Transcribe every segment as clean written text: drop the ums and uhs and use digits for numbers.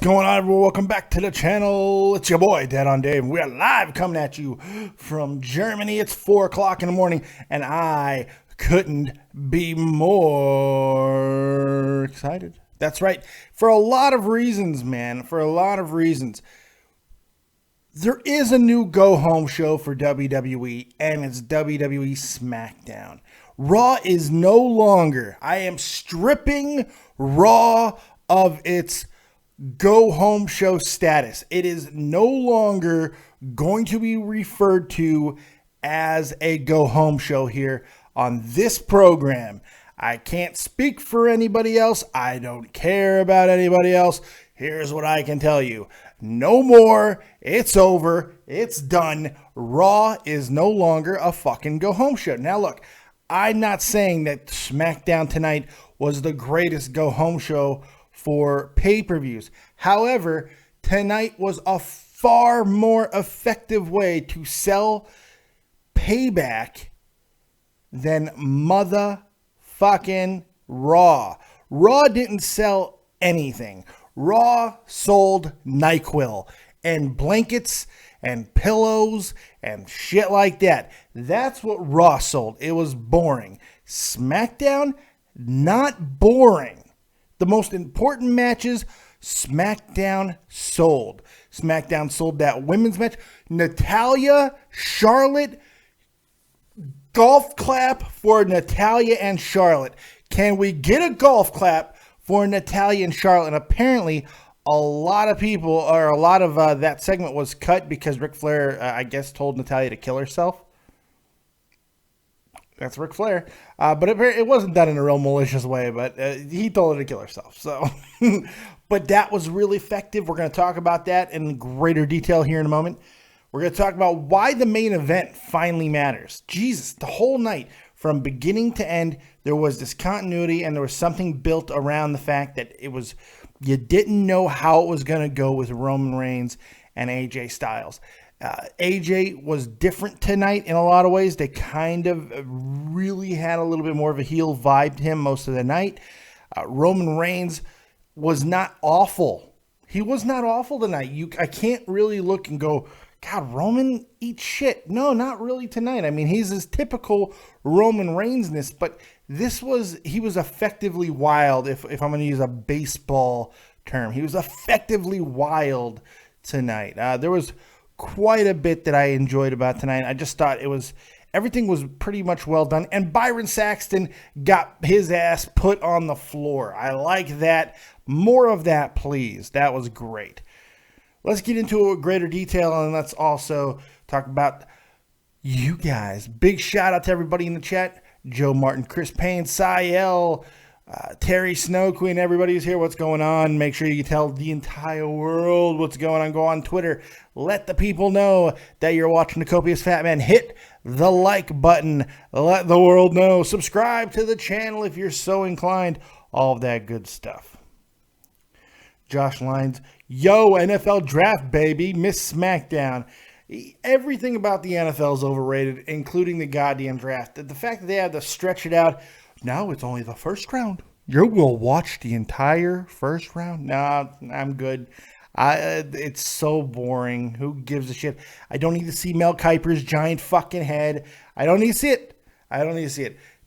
going on, everyone? Welcome back to the channel. It's your boy, Dad on Dave. We are live coming at you from Germany. It's 4 o'clock in the morning, and I couldn't be more excited. That's right. For a lot of reasons, man. For a lot of reasons. There is a new go-home show for WWE, and it's WWE SmackDown. Raw is no longer. I am stripping Raw of its go-home show status. It is no longer going to be referred to as a go-home show here on this program. I can't speak for anybody else. I don't care about anybody else. Here's what I can tell you. No more. It's over. It's done. Raw is no longer a fucking go-home show. Now look, I'm not saying that SmackDown tonight was the greatest go-home show for pay-per-views. However, tonight was a far more effective way to sell Payback than motherfucking Raw. Raw didn't sell anything. Raw sold NyQuil and blankets and pillows and shit like that. That's what Raw sold. It was boring. SmackDown, not boring. The most important matches, SmackDown sold. SmackDown sold that women's match. Natalya, Charlotte, golf clap for Natalya and Charlotte. Can we get a golf clap for Natalya and Charlotte? And apparently, a lot of people, or a lot of that segment was cut because Ric Flair, I guess, told Natalya to kill herself. That's Ric Flair. But it wasn't done in a real malicious way, but he told her to kill herself. So, but that was really effective. We're going to talk about that in greater detail here in a moment. We're going to talk about why the main event finally matters. Jesus, the whole night, from beginning to end, there was this continuity and there was something built around the fact that you didn't know how it was going to go with Roman Reigns and AJ Styles. AJ was different tonight in a lot of ways. They kind of really had a little bit more of a heel vibe to him most of the night. Roman Reigns was not awful. He was not awful tonight. I can't really look and go, God, Roman eats shit. No, not really tonight. I mean, he's his typical Roman Reigns-ness, but he was effectively wild, if I'm going to use a baseball term. He was effectively wild tonight. There was quite a bit that I enjoyed about tonight. I just thought everything was pretty much well done. And Byron Saxton got his ass put on the floor. I like that. More of that, please. That was great. Let's get into a greater detail, and let's also talk about you guys. Big shout out to everybody in the chat. Joe Martin, Chris Payne, Sayel, Terry Snow Queen, everybody's here. What's going on? Make sure you tell the entire world what's going on. Go on Twitter. Let the people know that you're watching the Copious Fat Man. Hit the like button. Let the world know. Subscribe to the channel if you're so inclined. All of that good stuff. Josh Lyons, yo, NFL draft, baby. Miss SmackDown. Everything about the NFL is overrated, including the goddamn draft. The fact that they had to stretch it out. Now it's only the first round. You will watch the entire first round? Nah, I'm good. It's so boring. Who gives a shit? I don't need to see Mel Kiper's giant fucking head. I don't need to see it.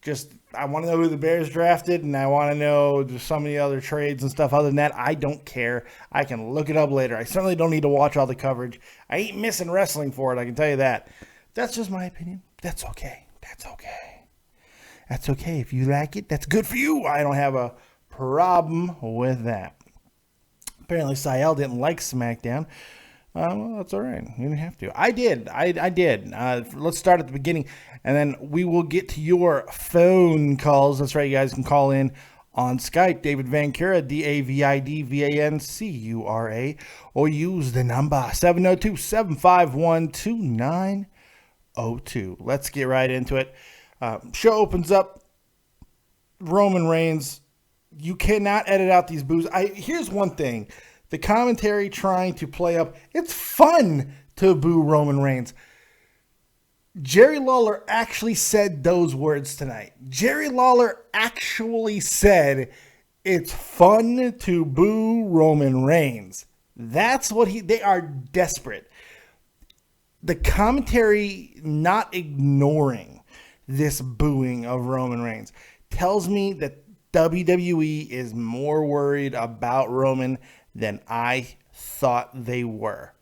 Just, I want to know who the Bears drafted, and I want to know just some of the other trades and stuff. Other than that, I don't care. I can look it up later. I certainly don't need to watch all the coverage. I ain't missing wrestling for it, I can tell you that. That's just my opinion. That's okay. That's okay. If you like it, that's good for you. I don't have a problem with that. Apparently, Sayel didn't like SmackDown. Well, that's all right. You didn't have to. I did. I did. Let's start at the beginning, and then we will get to your phone calls. That's right. You guys can call in on Skype, David Vancura, DavidVancura, or use the number 702-751-2902. Let's get right into it. Show opens up. Roman Reigns. You cannot edit out these boos. Here's one thing. The commentary trying to play up. It's fun to boo Roman Reigns. Jerry Lawler actually said those words tonight. Jerry Lawler actually said It's fun to boo Roman Reigns. That's what they are desperate. The commentary not ignoring this booing of Roman Reigns tells me that WWE is more worried about Roman than I thought they were.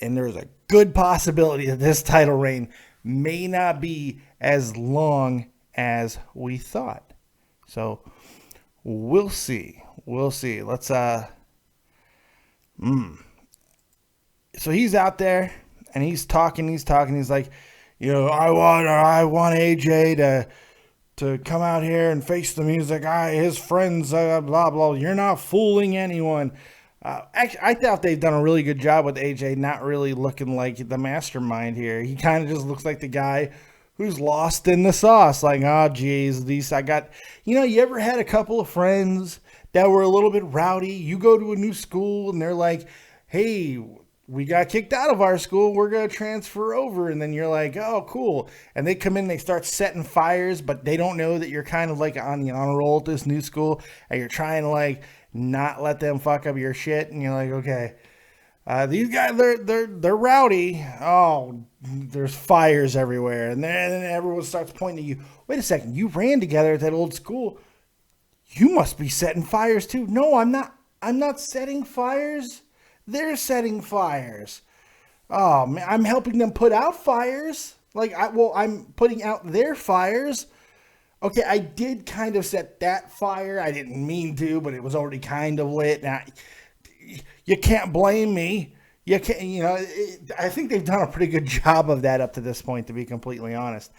And there's a good possibility that this title reign may not be as long as we thought. So we'll see. We'll see. Let's So he's out there and he's talking. He's like, I want AJ to come out here and face the music. His friends, blah, blah. You're not fooling anyone. Actually, I thought they've done a really good job with AJ not really looking like the mastermind here. He kind of just looks like the guy who's lost in the sauce. Like, oh, geez, you ever had a couple of friends that were a little bit rowdy? You go to a new school and they're like, hey, we got kicked out of our school. We're going to transfer over. And then you're like, oh, cool. And they come in, they start setting fires, but they don't know that you're kind of like on the honor roll at this new school. And you're trying to like not let them fuck up your shit. And you're like, okay, these guys, they're rowdy. Oh, there's fires everywhere. And then everyone starts pointing at you. Wait a second. You ran together at that old school. You must be setting fires too. No, I'm not. I'm not setting fires. They're setting fires. Oh, man, I'm helping them put out fires. I'm putting out their fires. Okay, I did kind of set that fire. I didn't mean to, but it was already kind of lit. Now, you can't blame me. You can't, I think they've done a pretty good job of that up to this point, to be completely honest.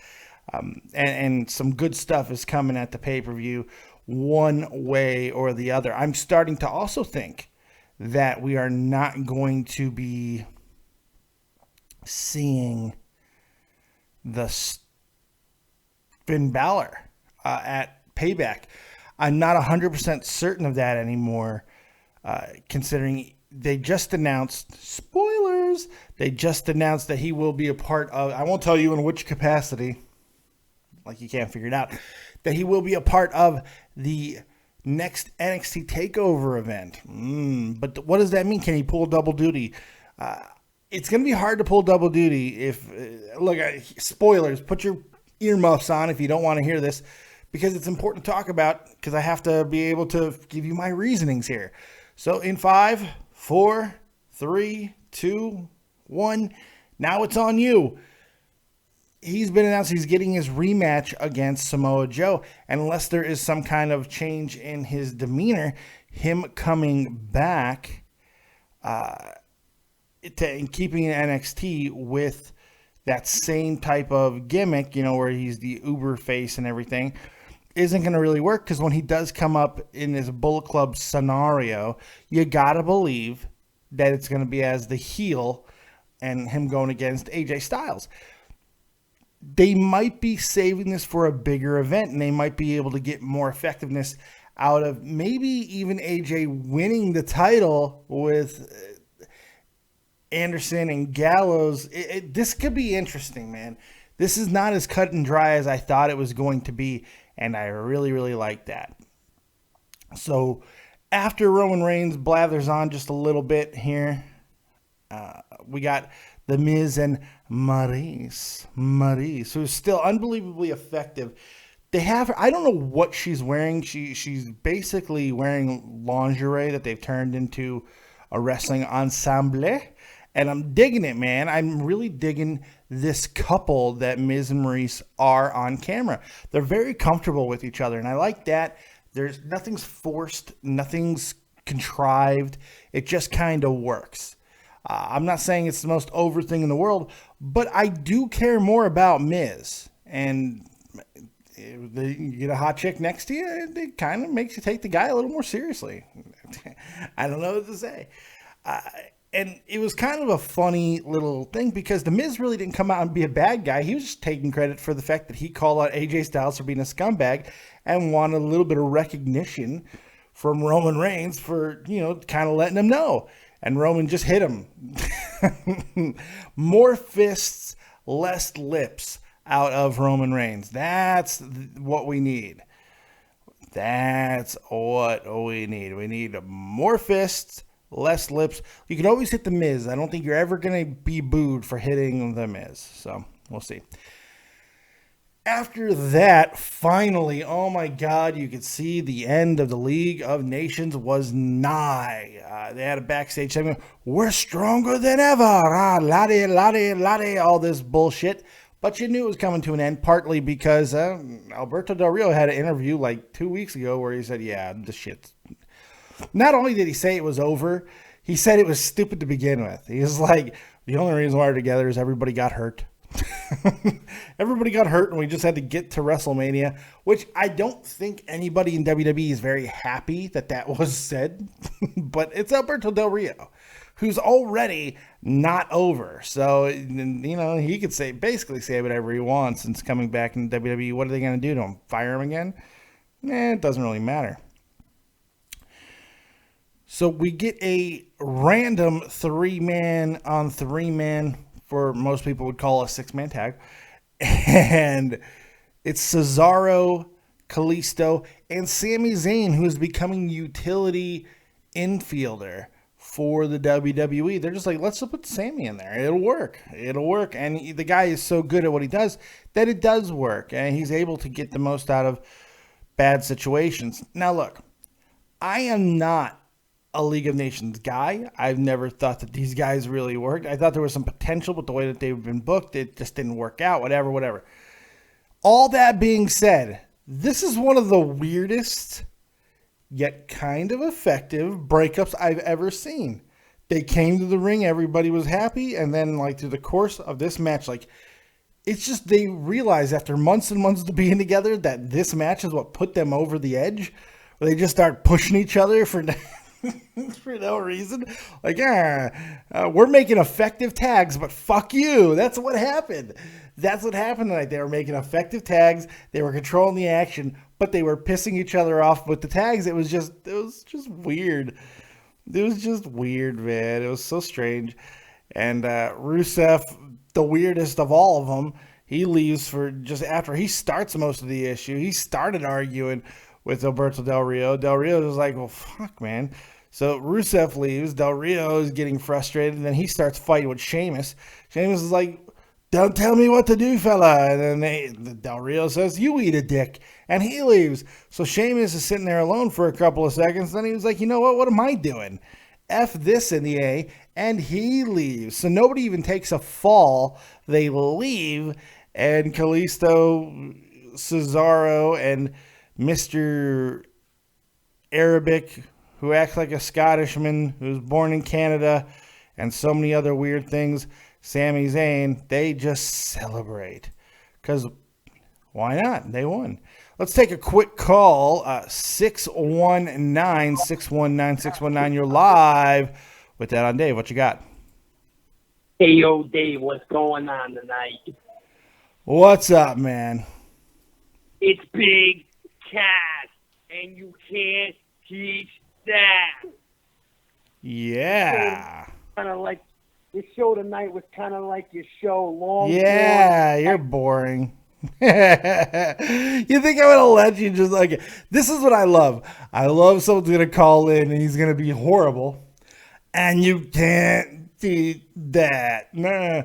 And some good stuff is coming at the pay-per-view one way or the other. I'm starting to also think that we are not going to be seeing the Finn Balor at Payback. I'm not 100% certain of that anymore, considering they just announced, spoilers, they just announced that he will be a part of, I won't tell you in which capacity, like you can't figure it out, that he will be a part of the next NXT TakeOver event. But what does that mean? Can he pull double duty? It's going to be hard to pull double duty if, spoilers, put your earmuffs on if you don't want to hear this, because it's important to talk about, because I have to be able to give you my reasonings here. So in 5, 4, 3, 2, 1, now it's on you. He's been announced he's getting his rematch against Samoa Joe. And unless there is some kind of change in his demeanor, him coming back and keeping NXT with that same type of gimmick, where he's the Uber face and everything, isn't going to really work, because when he does come up in this Bullet Club scenario, you got to believe that it's going to be as the heel and him going against AJ Styles. They might be saving this for a bigger event, and they might be able to get more effectiveness out of maybe even AJ winning the title with Anderson and Gallows. This could be interesting, man. This is not as cut and dry as I thought it was going to be, and I really, really like that. So after Roman Reigns blathers on just a little bit here, we got the Miz and Maryse, who's still unbelievably effective. They have her, I don't know what she's wearing. She's basically wearing lingerie that they've turned into a wrestling ensemble. And I'm digging it, man. I'm really digging this couple that Miz and Maryse are on camera. They're very comfortable with each other, and I like that. Nothing's forced, nothing's contrived. It just kind of works. I'm not saying it's the most over thing in the world, but I do care more about Miz. And you get a hot chick next to you, it kind of makes you take the guy a little more seriously. I don't know what to say. And it was kind of a funny little thing, because the Miz really didn't come out and be a bad guy. He was just taking credit for the fact that he called out AJ Styles for being a scumbag and wanted a little bit of recognition from Roman Reigns for, kind of letting him know. And Roman just hit him. More fists, less lips out of Roman Reigns. That's what we need. That's what we need. We need more fists, less lips. You can always hit the Miz. I don't think you're ever going to be booed for hitting the Miz. So we'll see. After that, finally, oh my God, you could see the end of the League of Nations was nigh. They had a backstage segment. We're stronger than ever. Laddie, all this bullshit. But you knew it was coming to an end, partly because Alberto Del Rio had an interview like 2 weeks ago where he said, yeah, this shit. Not only did he say it was over, he said it was stupid to begin with. He was like, the only reason why we're together is everybody got hurt. Everybody got hurt and we just had to get to WrestleMania, which I don't think anybody in WWE is very happy that was said. But it's Alberto Del Rio, who's already not over. So, you know, he could basically say whatever he wants since coming back in WWE. What are they going to do to him? Fire him again? It doesn't really matter. So we get a random 3-man on 3-man, for most people would call a 6-man tag. And it's Cesaro, Kalisto, and Sami Zayn, who is becoming utility infielder for the WWE. They're just like, let's just put Sami in there. It'll work. And the guy is so good at what he does that it does work. And he's able to get the most out of bad situations. Now, look, I am not a League of Nations guy. I've never thought that these guys really worked. I thought there was some potential, but the way that they've been booked, it just didn't work out, whatever. All that being said, this is one of the weirdest yet kind of effective breakups I've ever seen. They came to the ring, everybody was happy, and then like through the course of this match, like it's just they realized after months and months of being together that this match is what put them over the edge. Where they just start pushing each other for for no reason. Like, we're making effective tags, but fuck you. That's what happened. That's what happened tonight. They were making effective tags. They were controlling the action, but they were pissing each other off with the tags. It was just weird. It was just weird, man. It was so strange. And Rusev, the weirdest of all of them, he leaves for just after he starts most of the issue. He started arguing with Alberto Del Rio. Del Rio was like, well, fuck, man. So Rusev leaves. Del Rio is getting frustrated, and then he starts fighting with Sheamus. Sheamus is like, don't tell me what to do, fella. And then Del Rio says, you eat a dick. And he leaves. So Sheamus is sitting there alone for a couple of seconds. Then he was like, you know what? What am I doing? F this in the A. And he leaves. So nobody even takes a fall. They leave. And Kalisto, Cesaro, and Mr. Arabic, who acts like a Scottishman, who's born in Canada, and so many other weird things, Sami Zayn, they just celebrate. Because why not? They won. Let's take a quick call. 619-619-619. You're live with that on Dave. What you got? Hey, yo, Dave, what's going on tonight? What's up, man? It's Big Cass, and you can't teach that. Yeah. Kind of like your show tonight was kind of like your show long. Yeah, you're boring. You think I'm gonna let you just like this is what I love. I love someone's gonna call in and he's gonna be horrible, and you can't teach that. Nah.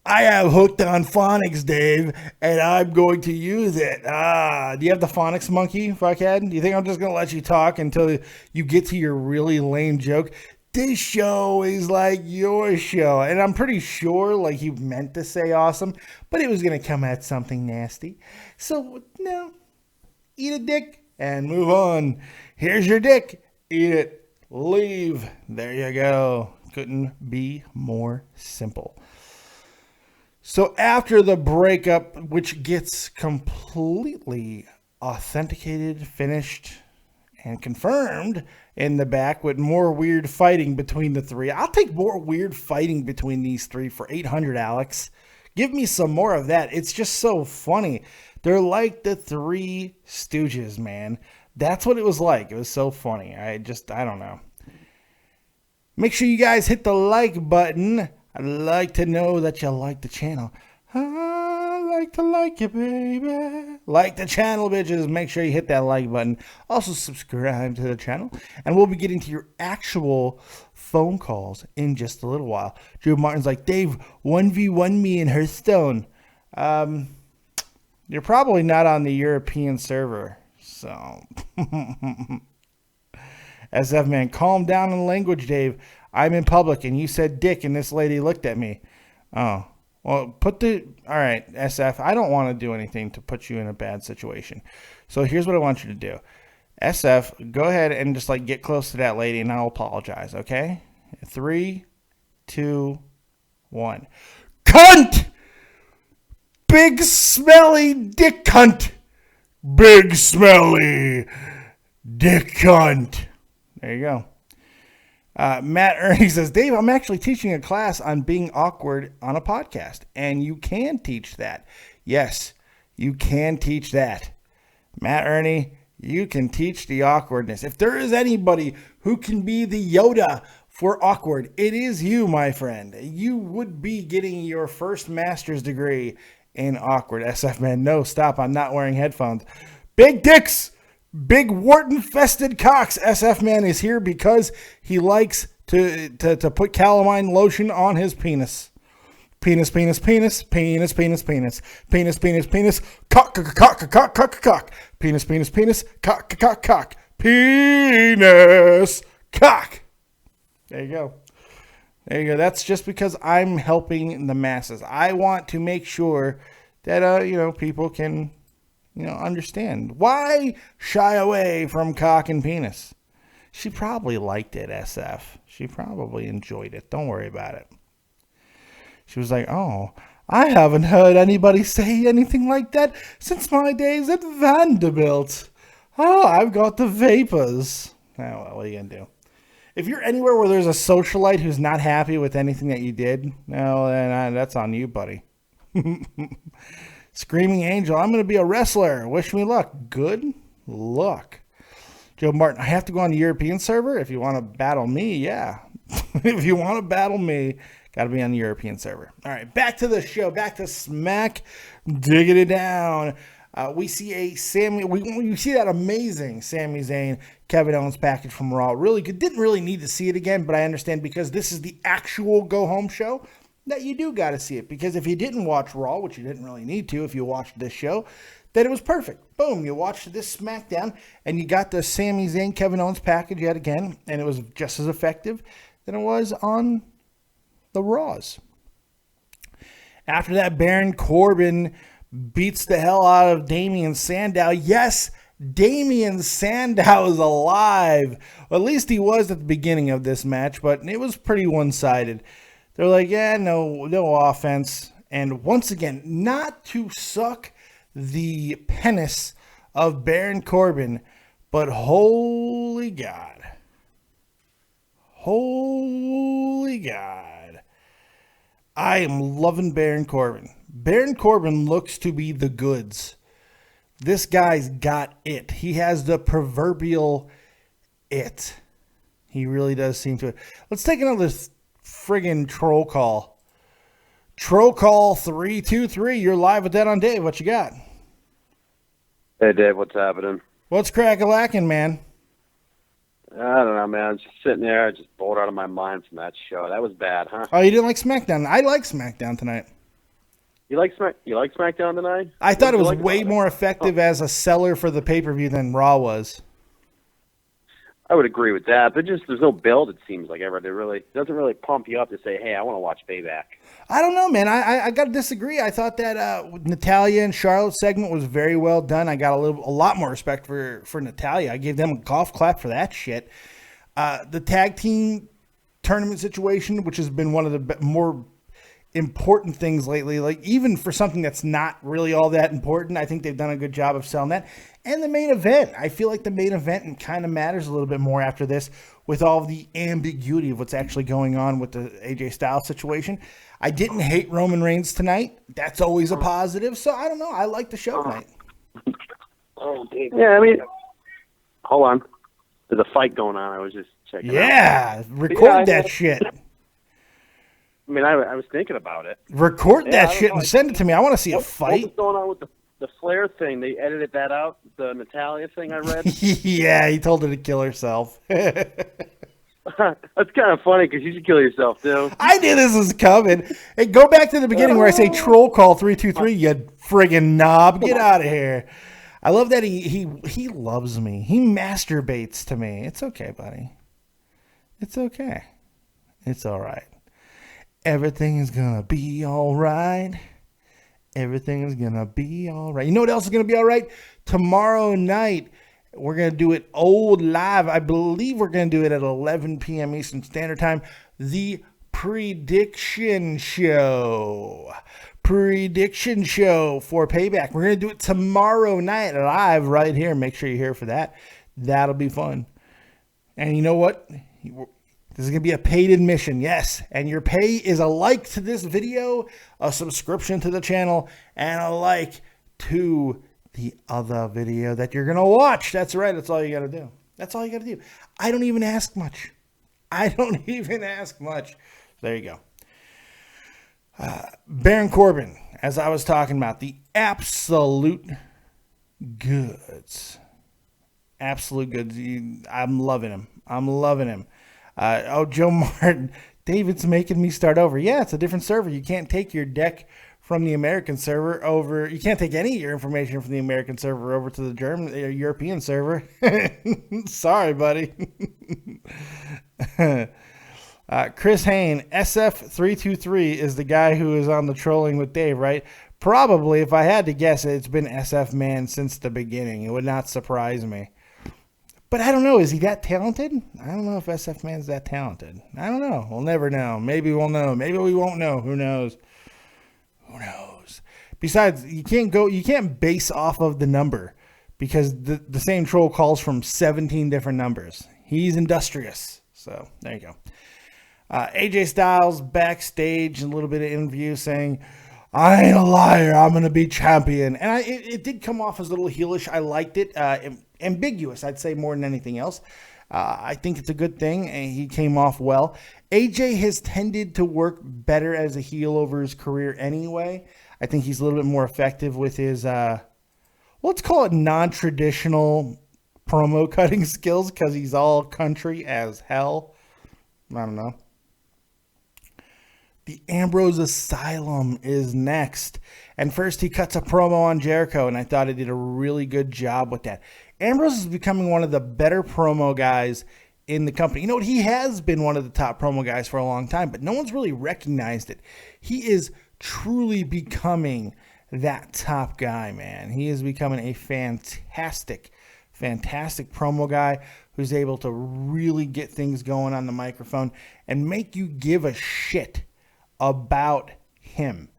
I have hooked on phonics, Dave, and I'm going to use it. Do you have the phonics monkey, fuckhead? Do you think I'm just going to let you talk until you get to your really lame joke? This show is like your show. And I'm pretty sure like he meant to say awesome, but it was going to come at something nasty. So, no, eat a dick and move on. Here's your dick. Eat it. Leave. There you go. Couldn't be more simple. So after the breakup, which gets completely authenticated, finished, and confirmed in the back with more weird fighting between the three. I'll take more weird fighting between these three for $800, Alex. Give me some more of that. It's just so funny. They're like the Three Stooges, man. That's what it was like. It was so funny. I don't know. Make sure you guys hit the like button. I'd like to know that you like the channel. I like to like you, baby. Like the channel, bitches. Make sure you hit that like button. Also, subscribe to the channel. And we'll be getting to your actual phone calls in just a little while. Joe Martin's like, Dave, 1v1 me in Hearthstone. You're probably not on the European server. So, SF man, calm down in language, Dave. I'm in public and you said dick and this lady looked at me. Oh, well, all right, SF, I don't want to do anything to put you in a bad situation. So here's what I want you to do. SF, go ahead and just like get close to that lady and I'll apologize, okay? 3, 2, 1. Cunt! Big smelly dick cunt! Big smelly dick cunt. There you go. Matt Ernie says, Dave, I'm actually teaching a class on being awkward on a podcast. And you can teach that. Yes, you can teach that. Matt Ernie, you can teach the awkwardness. If there is anybody who can be the Yoda for awkward, it is you, my friend. You would be getting your first master's degree in awkward. SF man, no, stop. I'm not wearing headphones. Big dicks. Big wart-infested cocks. SF man is here because he likes to put calamine lotion on his penis. Penis, penis, penis, penis, penis, penis, penis, penis, penis, cock, cock, cock, cock, cock, cock, penis, penis, penis, cock, cock, cock, penis, cock. There you go. There you go. That's just because I'm helping the masses. I want to make sure that people can understand. Why shy away from cock and penis? She probably liked it, SF. She probably enjoyed it. Don't worry about it. She was like, oh, I haven't heard anybody say anything like that since my days at Vanderbilt. Oh, I've got the vapors. Oh, well, what are you going to do? If you're anywhere where there's a socialite who's not happy with anything that you did, no, then that's on you, buddy. Screaming Angel, I'm going to be a wrestler. Wish me luck. Good luck. Joe Martin, I have to go on the European server if you want to battle me. Yeah. If you want to battle me, got to be on the European server. All right, back to the show. Back to Smack. Digging it down. We see we see that amazing Sami Zayn, Kevin Owens package from Raw. Really good. Didn't really need to see it again, but I understand because this is the actual go-home show that you do got to see it. Because if you didn't watch Raw, which you didn't really need to if you watched this show, then it was perfect. Boom, you watched this SmackDown, and you got the Sami Zayn, Kevin Owens package yet again, and it was just as effective than it was on the Raws. After that, Baron Corbin beats the hell out of Damien Sandow. Yes, Damien Sandow is alive. Well, at least he was at the beginning of this match, but it was pretty one-sided. They're like, yeah, no offense. And once again, not to suck the penis of Baron Corbin, but holy God. Holy God. I am loving Baron Corbin. Baron Corbin looks to be the goods. This guy's got it. He has the proverbial it. He really does seem to it. Let's take another friggin' troll call. Troll call 323. You're live with Dead on Dave. What you got? Hey, Dave. What's happening? What's crack-a-lackin', man? I don't know, man. I was just sitting there, just bored out of my mind from that show. That was bad, huh? Oh, you didn't like SmackDown? I like SmackDown tonight. You like SmackDown tonight? I thought it was way more effective as a seller for the pay-per-view than Raw was. I would agree with that, but just there's no build, it seems like, ever. It doesn't really pump you up to say, hey, I want to watch Payback. I don't know, man. I got to disagree. I thought that Natalya and Charlotte segment was very well done. I got a lot more respect for Natalya. I gave them a golf clap for that shit. The tag team tournament situation, which has been one of the more important things lately, like even for something that's not really all that important, I think they've done a good job of selling that. And the main event, I feel like the main event kind of matters a little bit more after this with all of the ambiguity of what's actually going on with the AJ Styles situation. I didn't hate Roman Reigns tonight. That's always a positive. So I don't know. I like the show tonight. Oh, Dave. Yeah, I mean, hold on. There's a fight going on. I was just checking out. Yeah, record that shit. I mean, I was thinking about it. Record Yeah, that I don't shit know. and send it to me. I want to see a What was fight. going on with the Flair thing? They edited that out, the Natalia thing I read. Yeah, he told her to kill herself. That's kind of funny because you should kill yourself, too. I knew this was coming. Hey, go back to the beginning where I say troll call 323, you friggin' knob. Get out of here. I love that he loves me. He masturbates to me. It's okay, buddy. It's okay. It's all right. Everything is going to be all right. Everything is going to be all right. You know what else is going to be all right? Tomorrow night, we're going to do it old live. I believe we're going to do it at 11 p.m. Eastern Standard Time. The prediction show. Prediction show for Payback. We're going to do it tomorrow night live right here. Make sure you're here for that. That'll be fun. And you know what? This is going to be a paid admission, yes. And your pay is a like to this video, a subscription to the channel, and a like to the other video that you're going to watch. That's right. That's all you got to do. That's all you got to do. I don't even ask much. There you go. Baron Corbin, as I was talking about, the absolute goods. Absolute goods. I'm loving him. Joe Martin, David's making me start over. Yeah, it's a different server. You can't take your deck from the American server over. You can't take any of your information from the American server over to the European server. Sorry, buddy. Chris Hain, SF323 is the guy who is on the trolling with Dave, right? Probably, if I had to guess, it's been SF Man since the beginning. It would not surprise me. But I don't know. Is he that talented? I don't know if SF Man's that talented. I don't know. We'll never know. Maybe we'll know. Maybe we won't know. Who knows? Besides, you can't base off of the number because the same troll calls from 17 different numbers. He's industrious. So there you go. AJ Styles backstage, a little bit of interview saying, I ain't a liar. I'm going to be champion. And it did come off as a little heelish. I liked it. Ambiguous, I'd say, more than anything else. I think it's a good thing. And he came off well. AJ has tended to work better as a heel over his career anyway. I think he's a little bit more effective with his, let's call it non-traditional promo cutting skills because he's all country as hell. I don't know. The Ambrose Asylum is next. And first he cuts a promo on Jericho, and I thought he did a really good job with that. Ambrose is becoming one of the better promo guys in the company. You know what? He has been one of the top promo guys for a long time, but no one's really recognized it. He is truly becoming that top guy, man. He is becoming a fantastic promo guy who's able to really get things going on the microphone and make you give a shit about him,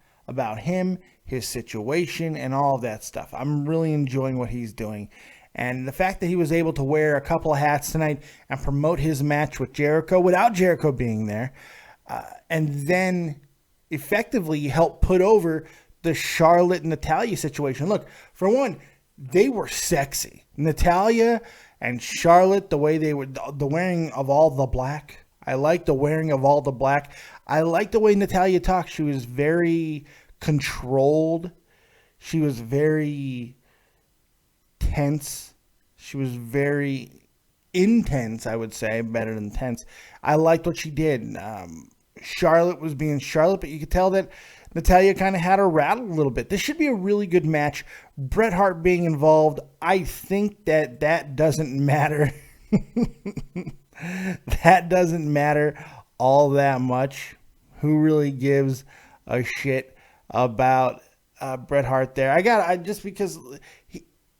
his situation, and all of that stuff. I'm really enjoying what he's doing. And the fact that he was able to wear a couple of hats tonight and promote his match with Jericho without Jericho being there, and then effectively help put over the Charlotte and Natalya situation. Look, for one, they were sexy. Natalya and Charlotte, the way they were, the wearing of all the black. I like the wearing of all the black. I like the way Natalya talked. She was very controlled. She was very tense. She was very intense, I would say, better than tense. I liked what she did. Charlotte was being Charlotte, but you could tell that Natalya kind of had her rattled a little bit. This should be a really good match. Bret Hart being involved, I think that doesn't matter. That doesn't matter all that much. Who really gives a shit about Bret Hart there?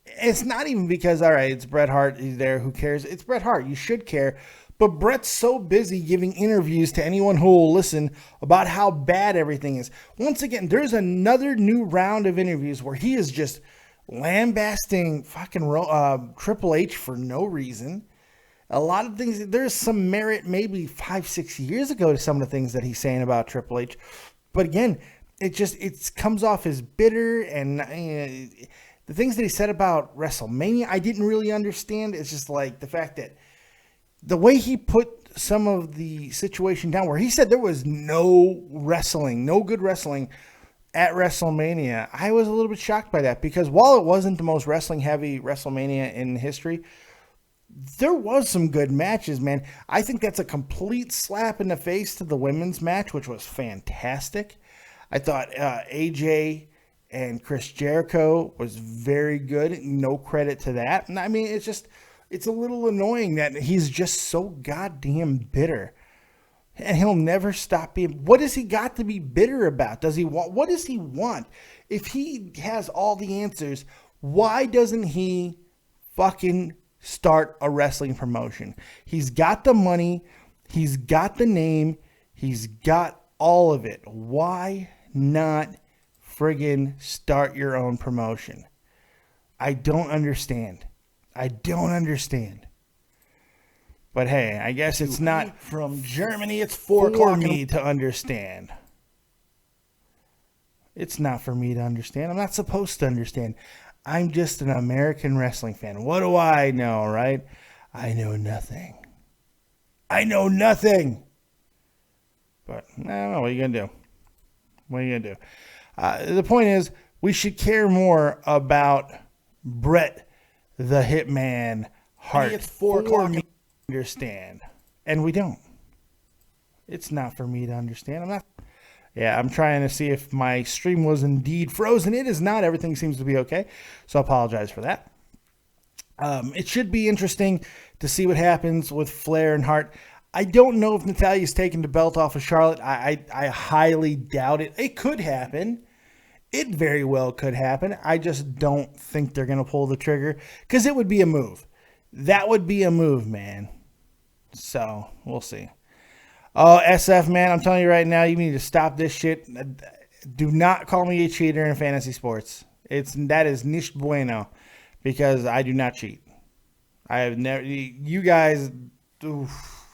It's not even because, all right, it's Bret Hart, he's there, who cares? It's Bret Hart, you should care. But Bret's so busy giving interviews to anyone who will listen about how bad everything is. Once again, there's another new round of interviews where he is just lambasting fucking Triple H for no reason. A lot of things, there's some merit maybe 5-6 years ago to some of the things that he's saying about Triple H. But again, it comes off as bitter, and the things that he said about WrestleMania, I didn't really understand. It's just like the fact that the way he put some of the situation down where he said there was no good wrestling at WrestleMania. I was a little bit shocked by that because while it wasn't the most wrestling heavy WrestleMania in history, there was some good matches, man. I think that's a complete slap in the face to the women's match, which was fantastic. I thought AJ and Chris Jericho was very good. No credit to that. And I mean, it's a little annoying that he's just so goddamn bitter. And he'll never stop being. What has he got to be bitter about? What does he want? If he has all the answers, why doesn't he fucking start a wrestling promotion? He's got the money. He's got the name. He's got all of it. Why not friggin' start your own promotion? I don't understand. But hey, I guess it's not from Germany. It's for me to understand. It's not for me to understand. I'm not supposed to understand. I'm just an American wrestling fan. What do I know, right? I know nothing. But I don't know. What are you going to do? The point is, we should care more about Bret the Hitman Hart. It's 4 o'clock. Me to understand. And we don't. It's not for me to understand. I'm trying to see if my stream was indeed frozen. It is not. Everything seems to be okay. So I apologize for that. It should be interesting to see what happens with Flair and Hart. I don't know if Natalya's taking the belt off of Charlotte. I highly doubt it. It could happen. It very well could happen. I just don't think they're going to pull the trigger because it would be a move. That would be a move, man. So we'll see. Oh, SF, man, I'm telling you right now, you need to stop this shit. Do not call me a cheater in fantasy sports. That is nicht bueno because I do not cheat. I have never. You guys. Oof.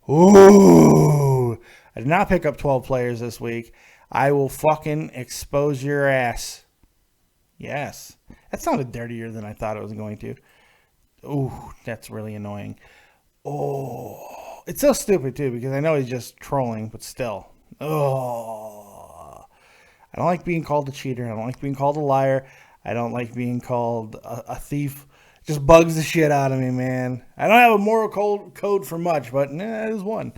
Ooh. I did not pick up 12 players this week. I will fucking expose your ass. Yes. That sounded dirtier than I thought it was going to. Ooh, that's really annoying. Oh, it's so stupid too because I know he's just trolling, but still. Oh, I don't like being called a cheater. I don't like being called a liar. I don't like being called a thief. It just bugs the shit out of me, man. I don't have a moral code for much, but that is one.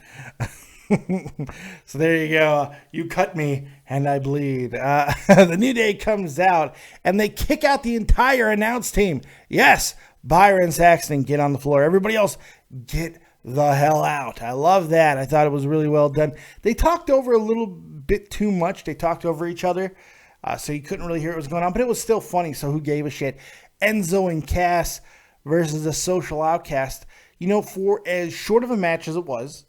So there you go. You cut me and I bleed. The New Day comes out and they kick out the entire announce team. Yes, Byron Saxton, get on the floor. Everybody else, get the hell out. I love that. I thought it was really well done. They talked over a little bit too much. They talked over each other, so you couldn't really hear what was going on, but it was still funny, so who gave a shit? Enzo and Cass versus the Social Outcast. You know, for as short of a match as it was,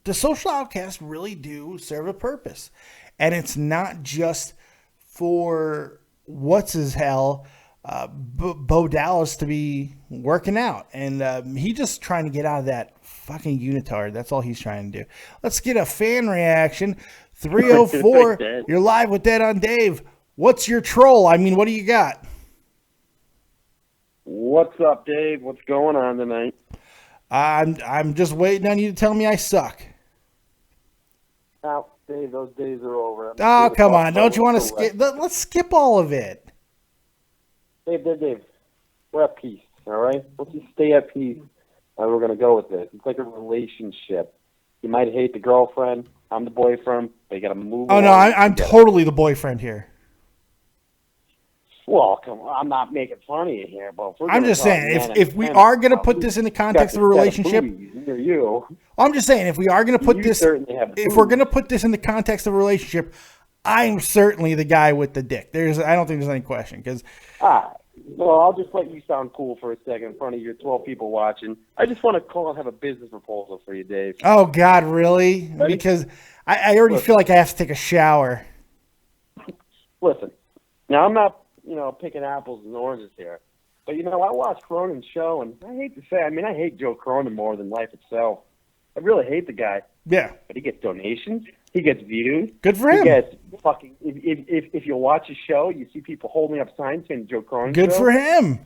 the Social Outcasts really do serve a purpose. And it's not just for what's-his-hell, Bo Dallas to be working out. And he just trying to get out of that fucking unitard. That's all he's trying to do. Let's get a fan reaction. 304, you're live with Dead on Dave. What's your troll? I mean, what do you got? What's up, Dave? What's going on tonight? I'm just waiting on you to tell me I suck. Oh, Dave, those days are over. Oh, come on. Don't you want to skip? Let's skip all of it. Dave, we're at peace, all right? Let's just stay at peace, and we're going to go with this. It's like a relationship. You might hate the girlfriend. I'm the boyfriend. But you got to move on. Oh, no, I'm totally the boyfriend here. Well, come on. I'm not making fun of you here, but I'm just saying, if we are going to put this in the context of a relationship, I'm just saying, if we are going to put this, if we're going to put this in the context of a relationship, I'm certainly the guy with the dick. I don't think there's any question because. Well, I'll just let you sound cool for a second in front of your 12 people watching. I just want to call and have a business proposal for you, Dave. Oh God, really? Ready? Because I already feel like I have to take a shower. Listen, now I'm not. Picking apples and oranges here. But, I watched Cronin's show, and I hate to say, I hate Joe Cronin more than life itself. I really hate the guy. Yeah. But he gets donations. He gets views. Good for him. He gets fucking, if you watch his show, you see people holding up signs saying Joe Cronin Good show. For him.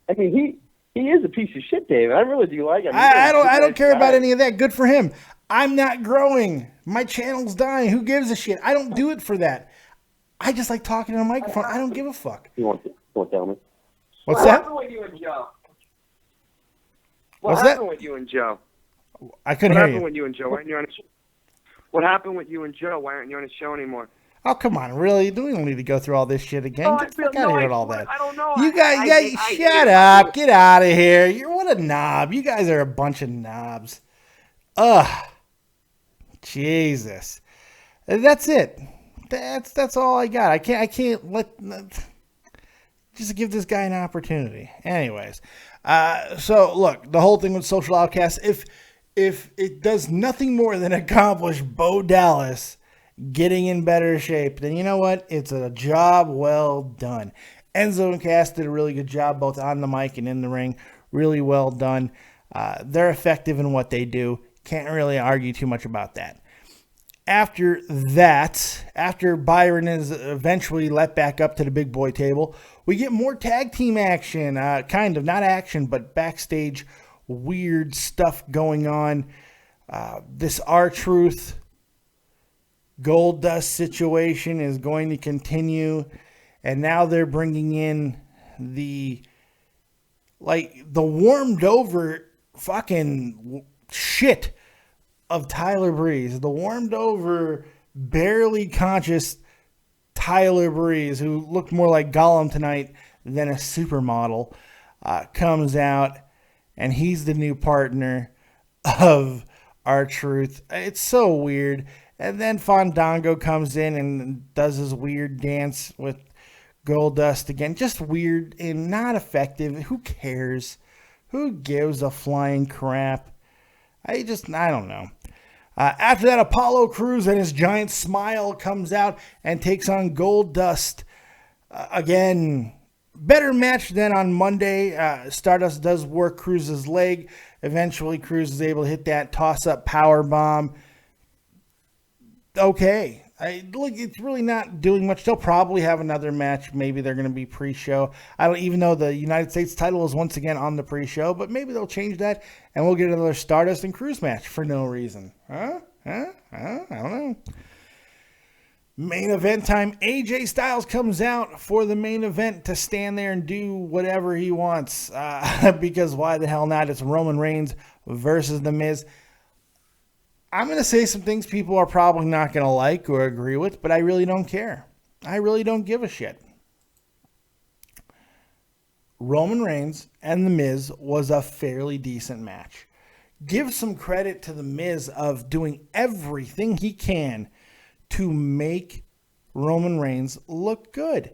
I mean, He is a piece of shit, David. I really do like him. I don't care about any of that. Good for him. I'm not growing. My channel's dying. Who gives a shit? I don't do it for that. I just like talking on a microphone. I don't give a fuck. You want to tell me? What's that? What happened with you and Joe? What's What that? happened with you and Joe? I couldn't What hear happened you. with you and Joe? Why aren't you on a show? What happened with you and Joe? Why aren't you on a show anymore? Oh, come on. Really? We don't need to go through all this shit again. No, Get the fuck out of here with all that. I don't know. You guys, shut up. Get out of here. You're what a knob. You guys are a bunch of knobs. Ugh. Jesus. That's it. That's all I got. I can't let just give this guy an opportunity. Anyways, so look, the whole thing with Social Outcast, if it does nothing more than accomplish Bo Dallas getting in better shape, then you know what? It's a job well done. Enzo and Cass did a really good job both on the mic and in the ring. Really well done. They're effective in what they do. Can't really argue too much about that. After that, after Byron is eventually let back up to the big boy table, we get more tag team action. Kind of, not action, but backstage weird stuff going on. This R-Truth Gold-Dust situation is going to continue. And now they're bringing in the warmed over fucking shit of Tyler Breeze, the warmed over, barely conscious Tyler Breeze, who looked more like Gollum tonight than a supermodel, comes out, and he's the new partner of R-Truth. It's so weird. And then Fandango comes in and does his weird dance with Goldust again. Just weird and not effective. Who cares? Who gives a flying crap? I don't know. After that, Apollo Crews and his giant smile comes out and takes on Goldust. Again, better match than on Monday. Stardust does work Cruz's leg. Eventually, Cruz is able to hit that toss-up power bomb. Okay. Look, it's really not doing much. They'll probably have another match. Maybe they're going to be pre-show. Even though the United States title is once again on the pre-show, but maybe they'll change that and we'll get another Stardust and Cruz match for no reason. I don't know. Main event time. AJ Styles comes out for the main event to stand there and do whatever he wants. Because why the hell not? It's Roman Reigns versus The Miz. I'm going to say some things people are probably not going to like or agree with, but I really don't care. I really don't give a shit. Roman Reigns and The Miz was a fairly decent match. Give some credit to The Miz of doing everything he can to make Roman Reigns look good.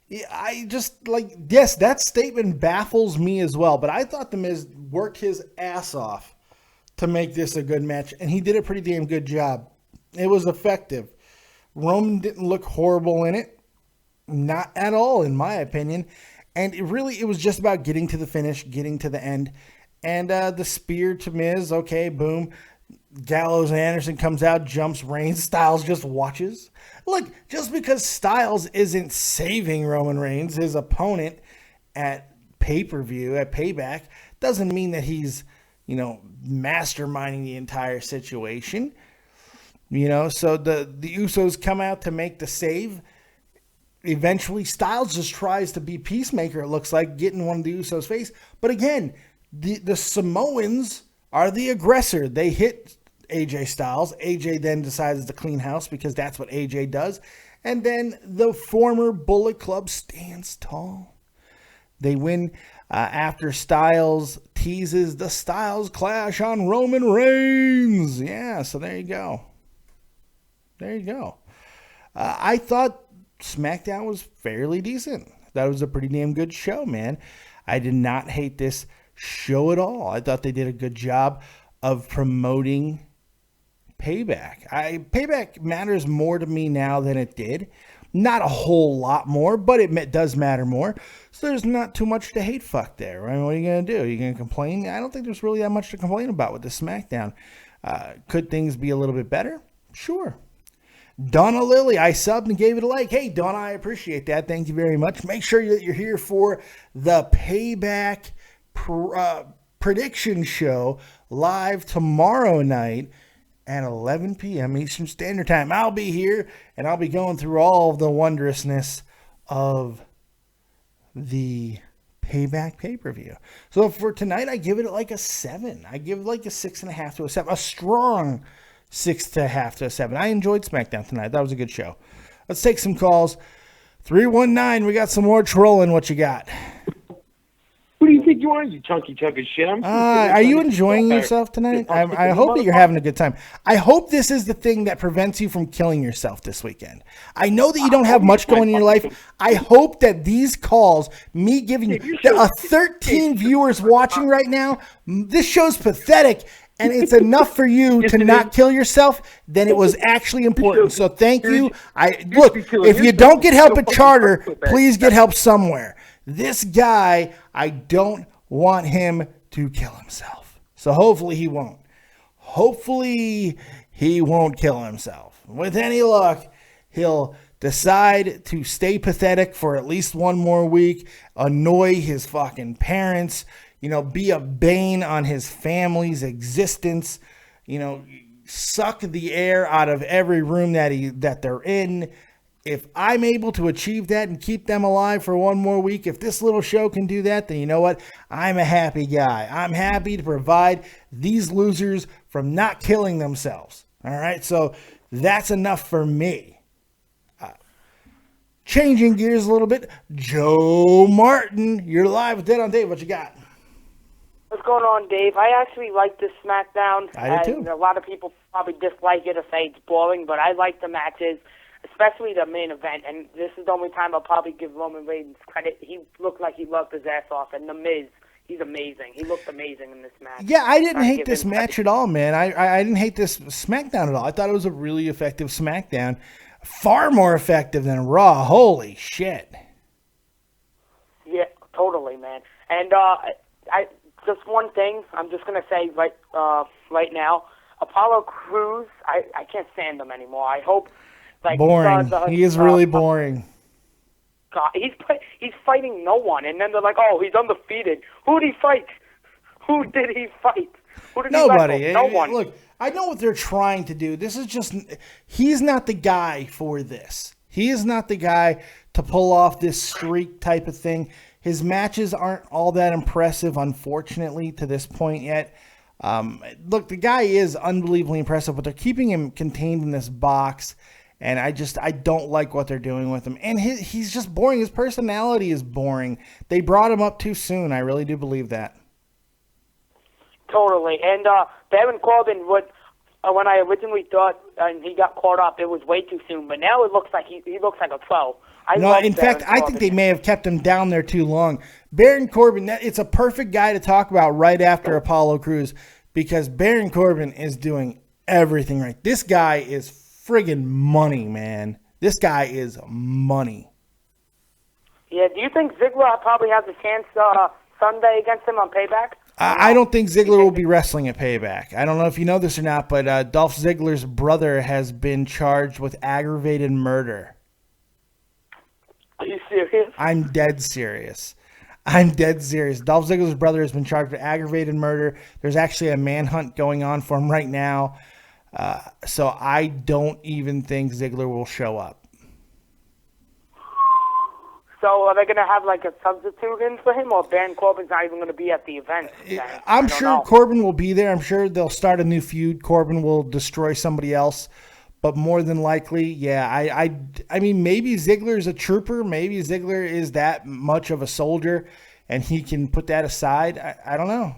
Yes, that statement baffles me as well, but I thought The Miz worked his ass off to make this a good match, and he did a pretty damn good job. It was effective. Roman didn't look horrible in it. Not at all, in my opinion. And it was just about getting to the finish, getting to the end. And the spear to Miz, okay, boom. Gallows and Anderson comes out, jumps Reigns. Styles just watches. Look, just because Styles isn't saving Roman Reigns, his opponent, at pay-per-view, at Payback, doesn't mean that he's masterminding the entire situation. So the Usos come out to make the save. Eventually, Styles just tries to be Peacemaker, it looks like, getting one of the Usos' face. But again, the Samoans are the aggressor. They hit AJ Styles. AJ then decides to clean house because that's what AJ does. And then the former Bullet Club stands tall. They win after Styles teases the Styles Clash on Roman Reigns. Yeah, so there you go. I thought SmackDown was fairly decent. That was a pretty damn good show, man. I did not hate this show at all. I thought they did a good job of promoting Payback. Payback matters more to me now than it did. Not a whole lot more, but it does matter more. So there's not too much to hate fuck there, right? What are you going to do? Are you going to complain? I don't think there's really that much to complain about with the SmackDown. Could things be a little bit better? Sure. Donna Lilly, I subbed and gave it a like. Hey, Donna, I appreciate that. Thank you very much. Make sure that you're here for the Payback prediction show live tomorrow night at 11 p.m. Eastern Standard Time. I'll be here, and I'll be going through all of the wondrousness of the Payback pay-per-view. So for tonight, I give it like a 7. I give it like a 6.5 to a 7. A strong 6.5 to a 7. I enjoyed SmackDown tonight. That was a good show. Let's take some calls. 319, we got some more trolling. What you got? Who do you think you are, you chunky chunk of shit? Are you enjoying yourself tonight? I hope that you're having a good time. I hope this is the thing that prevents you from killing yourself this weekend. I know that you don't have much going in your life. I hope that these calls, me giving you, 13 viewers watching right now, this show's pathetic, and it's enough for you to not kill yourself, then it was actually important. So thank you. Look, if you don't get help at Charter, please get help somewhere. This guy, I don't want him to kill himself. So hopefully he won't. Hopefully he won't kill himself. With any luck, he'll decide to stay pathetic for at least one more week, annoy his fucking parents, be a bane on his family's existence, suck the air out of every room that they're in. If I'm able to achieve that and keep them alive for one more week, if this little show can do that, then you know what? I'm a happy guy. I'm happy to provide these losers from not killing themselves. All right, so that's enough for me. Changing gears a little bit, Joe Martin, you're live with Dead on Dave. What you got? What's going on, Dave? I actually like this SmackDown. I do too. A lot of people probably dislike it or say it's boring, but I like the matches, especially the main event. And this is the only time I'll probably give Roman Reigns credit. He looked like he loved his ass off. And The Miz, he's amazing. He looked amazing in this match. Yeah, I didn't hate this match at all, man. I didn't hate this SmackDown at all. I thought it was a really effective SmackDown. Far more effective than Raw. Holy shit. Yeah, totally, man. And just one thing I'm just gonna say right now, Apollo Crews, I can't stand him anymore. I hope boring. He is really boring. God, he's fighting no one, and then they're like, oh, he's undefeated. Who did he fight? Who did he fight? Who did Nobody. He wrestle? No one. Look, I know what they're trying to do. This is just, he's not the guy for this. He is not the guy to pull off this streak type of thing. His matches aren't all that impressive, unfortunately, to this point yet. Look, the guy is unbelievably impressive, but they're keeping him contained in this box, and I don't like what they're doing with him. And he's just boring. His personality is boring. They brought him up too soon. I really do believe that. Totally. And Baron Corbin, when I originally thought and he got caught up, it was way too soon. But now it looks like he looks like a 12. In fact, I think they may have kept him down there too long. Baron Corbin, it's a perfect guy to talk about right after Apollo Crews, because Baron Corbin is doing everything right. This guy is friggin' money, man. This guy is money. Yeah, do you think Ziggler probably has a chance Sunday against him on Payback? I don't think Ziggler will be wrestling at Payback. I don't know if you know this or not, but Dolph Ziggler's brother has been charged with aggravated murder. Are you serious? I'm dead serious. Dolph Ziggler's brother has been charged with aggravated murder. There's actually a manhunt going on for him right now. So I don't even think Ziggler will show up. So are they going to have like a substitute in for him, or Baron Corbin's not even going to be at the event? I'm sure Corbin will be there. I'm sure they'll start a new feud. Corbin will destroy somebody else. But more than likely, yeah, I mean, maybe Ziggler's a trooper. Maybe Ziggler is that much of a soldier, and he can put that aside. I don't know.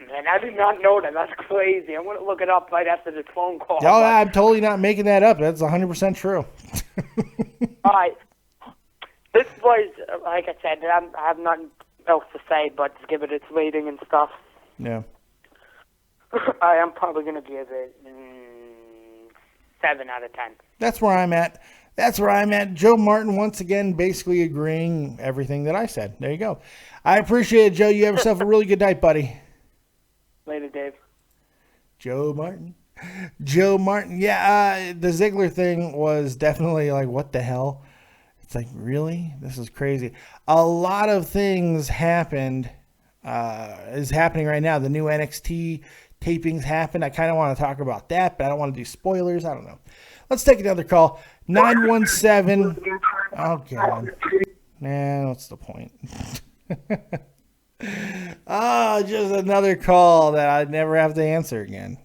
Man, I did not know that. That's crazy. I'm going to look it up right after this phone call. Oh, I'm totally not making that up. That's 100% true. All right. This was, like I said, I have nothing else to say but to give it its rating and stuff. Yeah. I am probably going to give it 7 out of 10. That's where I'm at. Joe Martin, once again, basically agreeing everything that I said. There you go. I appreciate it, Joe. You have yourself a really good night, buddy. Later, Dave. Joe Martin. Yeah, the Ziggler thing was definitely like, what the hell? It's like, really? This is crazy. A lot of things happened, is happening right now. The new NXT tapings happened. I kind of want to talk about that, but I don't want to do spoilers. I don't know. Let's take another call. 917. Oh, God. Man, what's the point? Oh, just another call that I'd never have to answer again.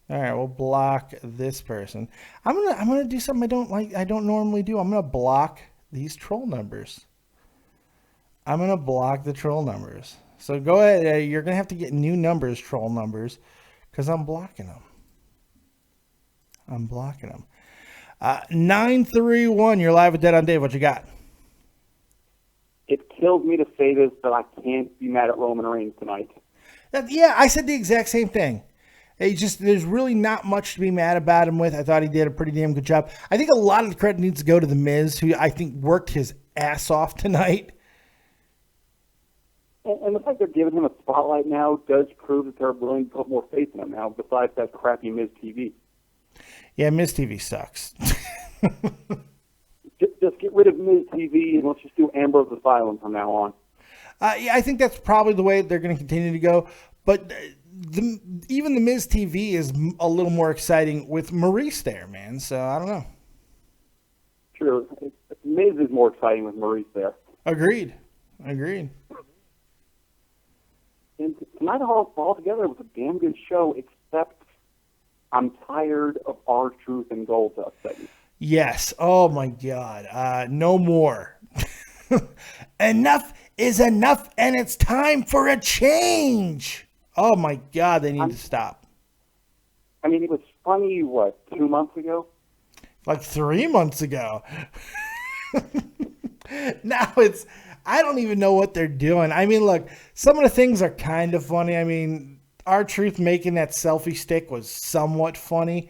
All right, we'll block this person. I'm gonna do something I don't normally do. I'm gonna block these troll numbers. I'm gonna block the troll numbers. So go ahead. You're gonna have to get new numbers, troll numbers, because I'm blocking them. 931. You're live with Dead on Dave. What you got? It kills me to say this, but I can't be mad at Roman Reigns tonight. Yeah, I said the exact same thing. There's really not much to be mad about him with. I thought he did a pretty damn good job. I think a lot of the credit needs to go to The Miz, who I think worked his ass off tonight. And the fact they're giving him a spotlight now does prove that they're willing to put more faith in him now, besides that crappy Miz TV. Yeah, Miz TV sucks. Just get rid of Miz TV and let's just do Ambrose Asylum from now on. Yeah, I think that's probably the way they're going to continue to go. But even the Miz TV is a little more exciting with Maryse there, man. So I don't know. True. Miz is more exciting with Maryse there. Agreed. And tonight altogether was a damn good show, except I'm tired of R-Truth and Goldust segments. Yes. Oh, my God. No more. Enough is enough, and it's time for a change. Oh, my God. They need to stop. I mean, it was funny, 2 months ago? Like 3 months ago. Now I don't even know what they're doing. I mean, look, some of the things are kind of funny. I mean, R-Truth making that selfie stick was somewhat funny,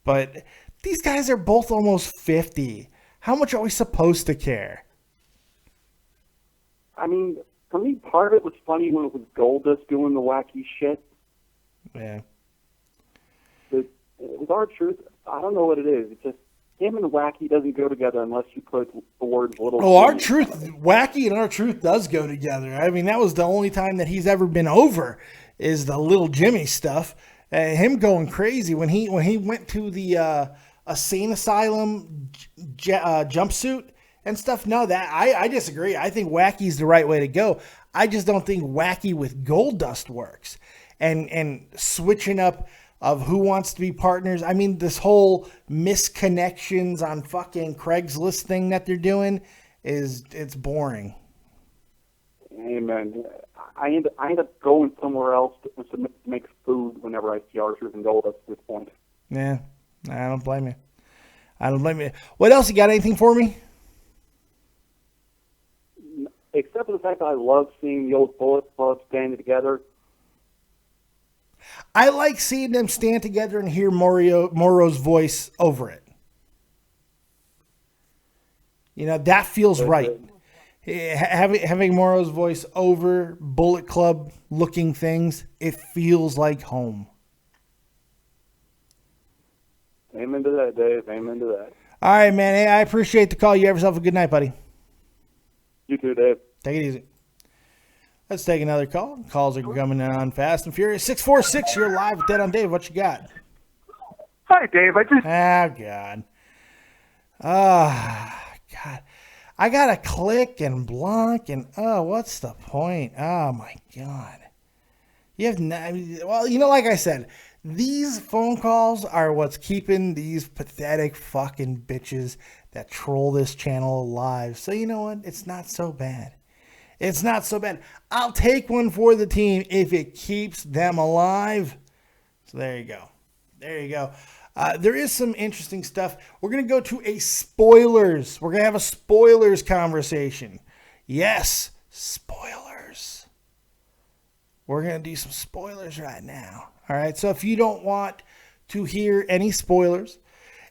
but these guys are both almost 50. How much are we supposed to care? I mean, for me, part of it was funny when it was Goldust doing the wacky shit. Yeah. With R-Truth, I don't know what it is. It's just him and wacky doesn't go together unless you put the words little. Oh, R-Truth, wacky and R-Truth does go together. I mean, that was the only time that he's ever been over is the little Jimmy stuff. Him going crazy when he went to the insane asylum jumpsuit and stuff. No, that I disagree. I think wacky's the right way to go. I just don't think wacky with Goldust works. And switching up of who wants to be partners. I mean, this whole misconnections on fucking Craigslist thing that they're doing it's boring. Amen. I end up going somewhere else to make food whenever I see R-Truth and Goldust at this point. Yeah, I don't blame you. What else? You got anything for me? Except for the fact that I love seeing the old Bullet Club standing together. I like seeing them stand together and hear Moro's voice over it. You know, that feels right. Having Moro's voice over Bullet Club looking things, it feels like home. Amen to that, Dave. Amen to that. All right, man. Hey, I appreciate the call. You have yourself a good night, buddy. You too, Dave. Take it easy. Let's take another call. Calls are coming on fast and furious. 646, you're live with Dead on Dave. What you got? Hi, Dave. God. God. I got to click and block and, what's the point? Oh, my God. Well, you know, like I said, these phone calls are what's keeping these pathetic fucking bitches that troll this channel alive. So you know what? It's not so bad. It's not so bad. I'll take one for the team if it keeps them alive. So there you go. There is some interesting stuff. We're going to go to a spoilers. We're going to have a spoilers conversation. Yes, spoilers. We're going to do some spoilers right now. All right. So if you don't want to hear any spoilers,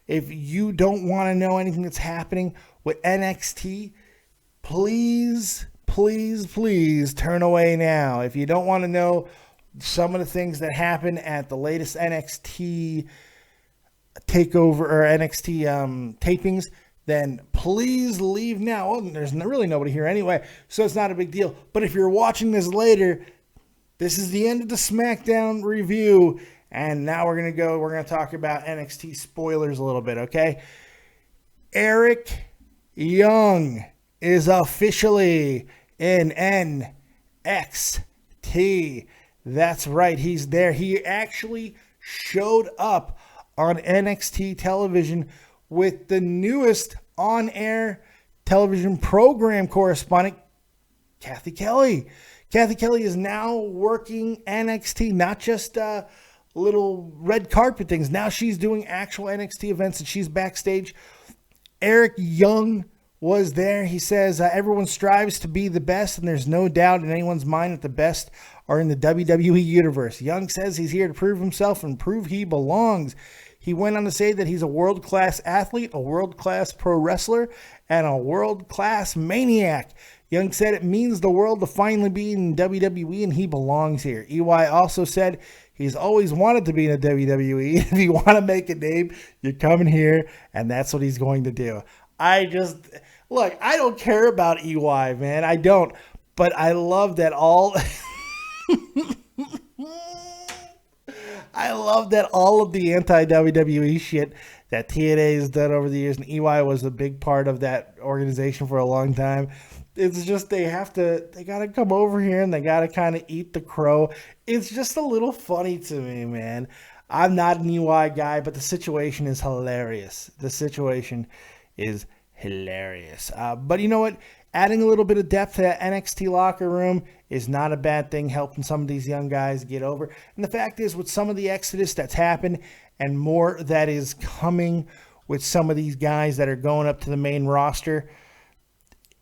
if you don't want to know anything that's happening with NXT, please turn away now. If you don't want to know some of the things that happen at the latest NXT takeover or NXT tapings, then please leave now. Well, there's really nobody here anyway, so it's not a big deal. But if you're watching this later, this is the end of the SmackDown review, and now we're going to talk about NXT spoilers a little bit, okay? Eric Young is officially in NXT. That's right, he's there. He actually showed up on NXT television with the newest on-air television program correspondent, Kathy Kelly. Kathy Kelly is now working NXT, not just little red carpet things. Now she's doing actual NXT events, and she's backstage. Eric Young was there. He says, everyone strives to be the best, and there's no doubt in anyone's mind that the best are in the WWE universe. Young says he's here to prove himself and prove he belongs. He went on to say that he's a world-class athlete, a world-class pro wrestler, and a world-class maniac. Young said it means the world to finally be in WWE, and he belongs here. EY also said he's always wanted to be in the WWE. If you want to make a name, you're coming here, and that's what he's going to do. I don't care about EY, man. I don't. But I love that all... I love that all of the anti-WWE shit that TNA has done over the years, and EY was a big part of that organization for a long time. It's just they got to come over here and they got to kind of eat the crow. It's just a little funny to me, man. I'm not an EY guy, but the situation is hilarious. The situation is hilarious. But you know what? Adding a little bit of depth to that NXT locker room is not a bad thing, helping some of these young guys get over. And the fact is, with some of the exodus that's happened and more that is coming with some of these guys that are going up to the main roster,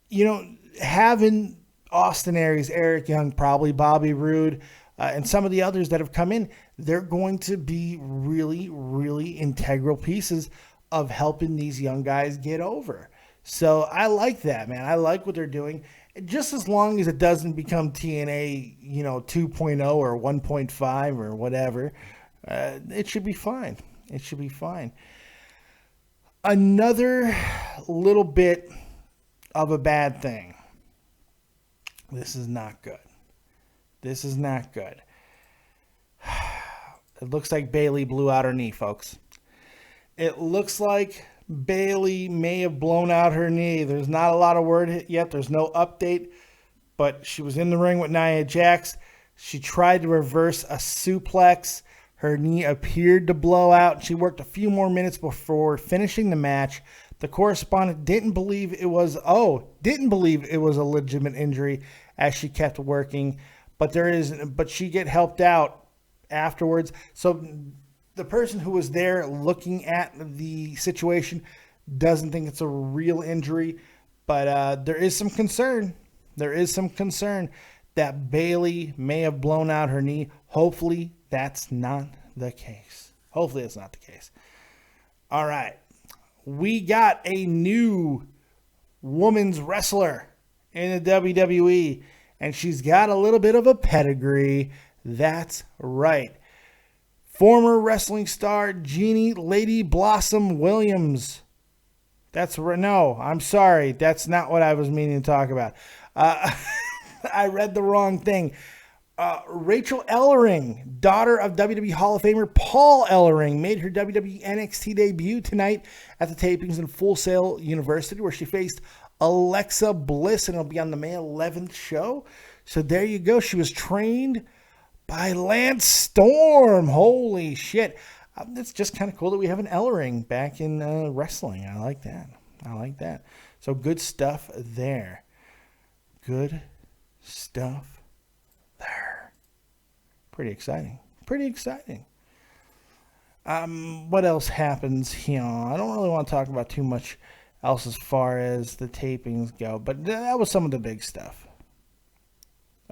you know, having Austin Aries, Eric Young, probably Bobby Roode, and some of the others that have come in, they're going to be really, really integral pieces of helping these young guys get over. So I like that, man. I like what they're doing. Just as long as it doesn't become TNA, 2.0 or 1.5 or whatever, it should be fine. It should be fine. Another little bit of a bad thing. This is not good. This is not good. It looks like Bayley blew out her knee, folks. It looks like Bayley may have blown out her knee. There's not a lot of word yet. There's no update, but she was in the ring with Nia Jax. She tried to reverse a suplex. Her knee appeared to blow out. She worked a few more minutes before finishing the match. The correspondent didn't believe it was a legitimate injury as she kept working, but she get helped out afterwards. So the person who was there looking at the situation doesn't think it's a real injury, but there is some concern. There is some concern that Bayley may have blown out her knee. Hopefully that's not the case. Hopefully it's not the case. All right. We got a new women's wrestler in the WWE, and she's got a little bit of a pedigree. That's right. Former wrestling star Jeannie Lady Blossom Williams. No, I'm sorry. That's not what I was meaning to talk about. I read the wrong thing. Rachel Ellering, daughter of WWE Hall of Famer Paul Ellering, made her WWE NXT debut tonight at the tapings in Full Sail University, where she faced Alexa Bliss, and it'll be on the May 11th show. So there you go. She was trained by Lance Storm. Holy shit. It's just kind of cool that we have an Ellering back in wrestling. I like that. So good stuff there. Good stuff there. Pretty exciting. What else happens here? I don't really want to talk about too much else as far as the tapings go, but that was some of the big stuff.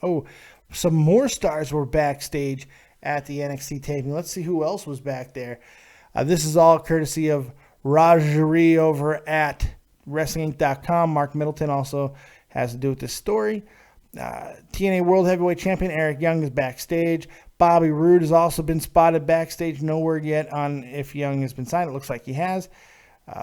Oh, some more stars were backstage at the NXT taping. Let's see who else was back there. This is all courtesy of Rajari over at WrestlingInc.com. Mark Middleton also has to do with this story. TNA World Heavyweight Champion Eric Young is backstage. Bobby Roode has also been spotted backstage. No word yet on if Young has been signed. It looks like he has.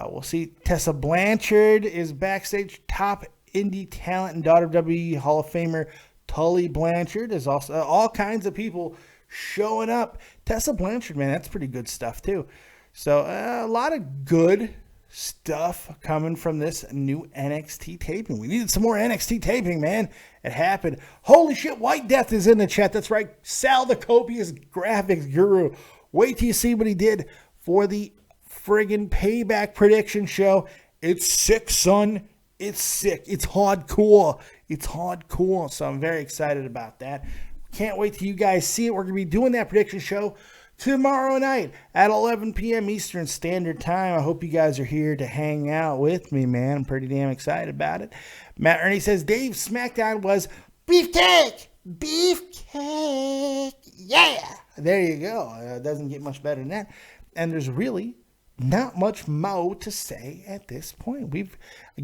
We'll see. Tessa Blanchard is backstage. Top indie talent and daughter of WWE Hall of Famer Tully Blanchard is also all kinds of people showing up. Tessa Blanchard, man, that's pretty good stuff too. So a lot of good stuff coming from this new NXT taping. We needed some more NXT taping, man. It happened. Holy shit, White Death is in the chat. That's right. Sal the Copious graphics guru. Wait till you see what he did for the friggin' Payback prediction show. It's sick, son. It's sick. It's hardcore. It's hardcore. So I'm very excited about that. Can't wait till you guys see it. We're going to be doing that prediction show tomorrow night at 11 p.m. Eastern Standard Time. I hope you guys are here to hang out with me, man. I'm pretty damn excited about it. Matt Ernie says, Dave, SmackDown was beefcake. Beefcake. Yeah. There you go. It doesn't get much better than that. And there's really not much more to say at this point. We've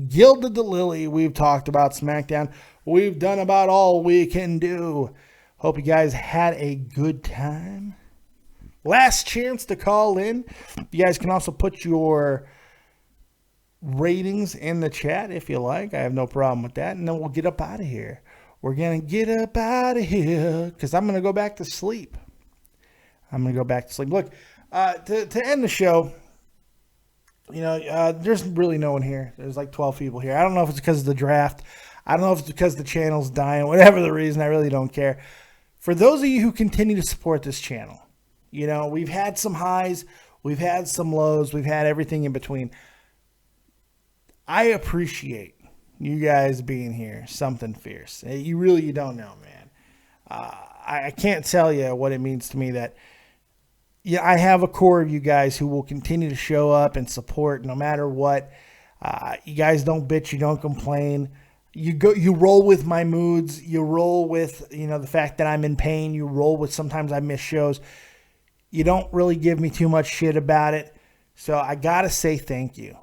gilded the lily. We've talked about SmackDown. We've done about all we can do. Hope you guys had a good time. Last chance to call in. You guys can also put your ratings in the chat if you like. I have no problem with that. And then we'll get up out of here. We're going to get up out of here because I'm going to go back to sleep. Look, to end the show, there's really no one here. There's like 12 people here. I don't know if it's because of the draft. I don't know if it's because the channel's dying. Whatever the reason, I really don't care. For those of you who continue to support this channel, we've had some highs, we've had some lows, we've had everything in between. I appreciate you guys being here. Something fierce. You don't know, man. I can't tell you what it means to me that I have a core of you guys who will continue to show up and support no matter what. You guys don't bitch, you don't complain. You roll with my moods. You roll with, the fact that I'm in pain. You roll with sometimes I miss shows. You don't really give me too much shit about it. So I got to say thank you.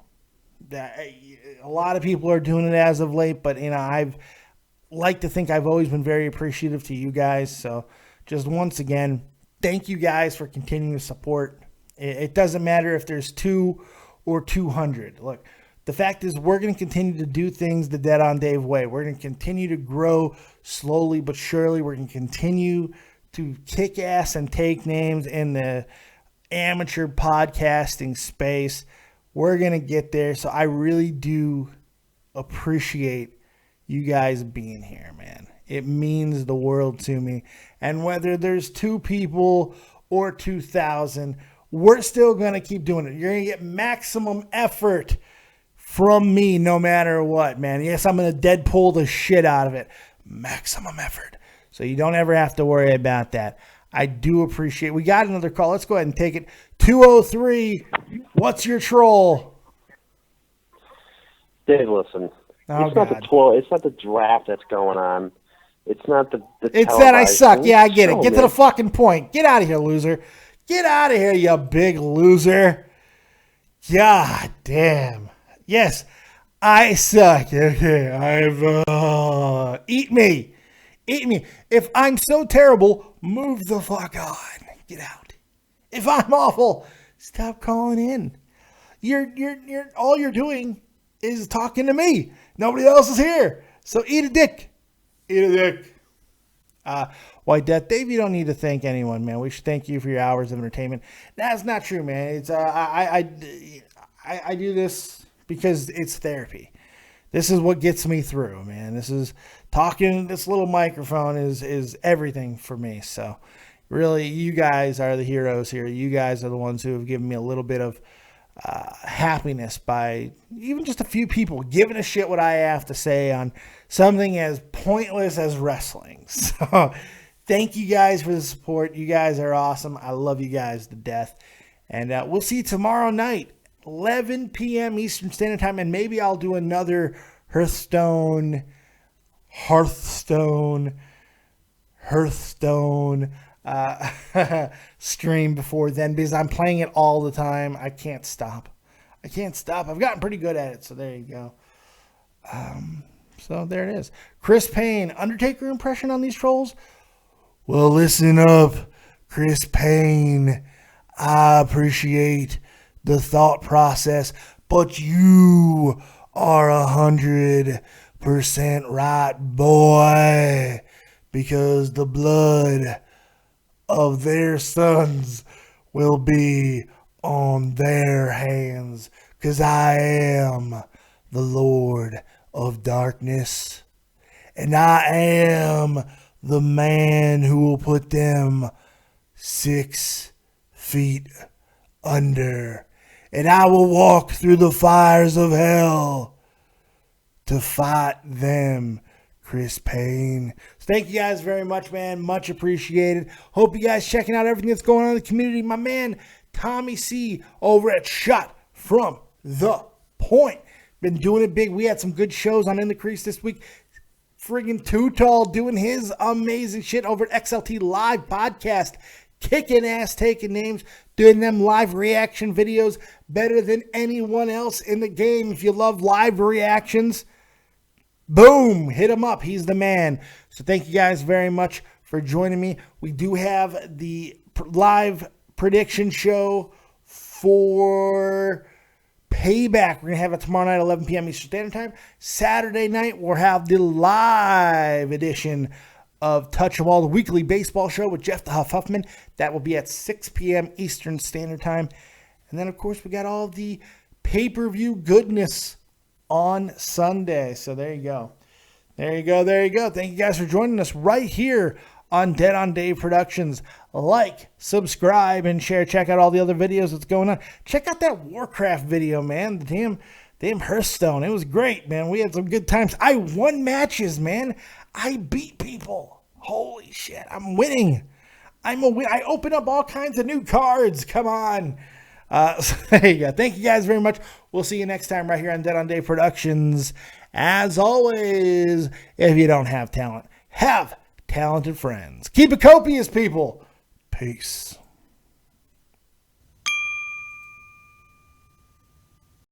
A lot of people are doing it as of late, but, I've like to think I've always been very appreciative to you guys. So just once again, thank you guys for continuing to support. It doesn't matter if there's 2 or 200. Look, the fact is we're going to continue to do things the Dead on Dave way. We're going to continue to grow slowly but surely. We're going to continue to kick ass and take names in the amateur podcasting space. We're going to get there. So I really do appreciate you guys being here, man. It means the world to me. And whether there's 2 people or 2,000, we're still going to keep doing it. You're going to get maximum effort from me no matter what, man. Yes, I'm going to Deadpool the shit out of it. Maximum effort. So you don't ever have to worry about that. I do appreciate it. We got another call. Let's go ahead and take it. 203. What's your troll? Dave, listen. Oh, it's not God. the 12. It's not the draft that's going on. It's not the It's that I suck. Yeah, I get it. show, Get to the fucking point. Get out of here, loser. Get out of here, you big loser. God damn. Yes, I suck. Okay, eat me. Eat me. If I'm so terrible, move the fuck on. Get out. If I'm awful, stop calling in. You're all you're doing is talking to me. Nobody else is here. So eat a dick. Eat a dick. White Death, Dave, you don't need to thank anyone, man. We should thank you for your hours of entertainment. That's not true, man. It's I do this because it's therapy. This is what gets me through, man. This is talking. This little microphone is everything for me. So, really, you guys are the heroes here. You guys are the ones who have given me a little bit of happiness by even just a few people giving a shit what I have to say on something as pointless as wrestling. So, thank you guys for the support. You guys are awesome. I love you guys to death. And we'll see you tomorrow night, 11 p.m. Eastern Standard Time. And maybe I'll do another Hearthstone stream before then, because I'm playing it all the time. I can't stop. I've gotten pretty good at it. So there you go. So there it is. Chris Payne, Undertaker impression on these trolls? Well, listen up. Chris Payne, I appreciate the thought process, but you are 100% right, boy, because the blood of their sons will be on their hands, because I am the Lord of Darkness, and I am the man who will put them 6 feet under, and I will walk through the fires of hell to fight them, Chris Payne. So thank you guys very much, man. Much appreciated. Hope you guys checking out everything that's going on in the community. My man, Tommy C over at Shot From The Point. Been doing it big. We had some good shows on In the Crease this week. Friggin' Too Tall doing his amazing shit over at XLT Live Podcast. Kicking ass, taking names, doing them live reaction videos better than anyone else in the game. If you love live reactions, boom, hit him up. He's the man. So thank you guys very much for joining me. We do have the live prediction show for Payback. We're going to have it tomorrow night, 11 p.m. Eastern Standard Time. Saturday night, we'll have the live edition of Touch 'em All, the weekly baseball show with Jeff the Huff Huffman. That will be at 6 p.m. Eastern Standard Time. And then, of course, we got all the pay-per-view goodness on Sunday. So there you go. There you go. There you go. Thank you guys for joining us right here on Dead on Dave Productions. Like, subscribe, and share. Check out all the other videos that's going on. Check out that Warcraft video, man. The damn Hearthstone. It was great, man. We had some good times. I won matches, man. I beat people. Holy shit. I'm winning. I open up all kinds of new cards. Come on. So there you go. Thank you guys very much. We'll see you next time right here on Dead on Dave Productions. As always, if you don't have talent, have talented friends. Keep it copious, people. Peace.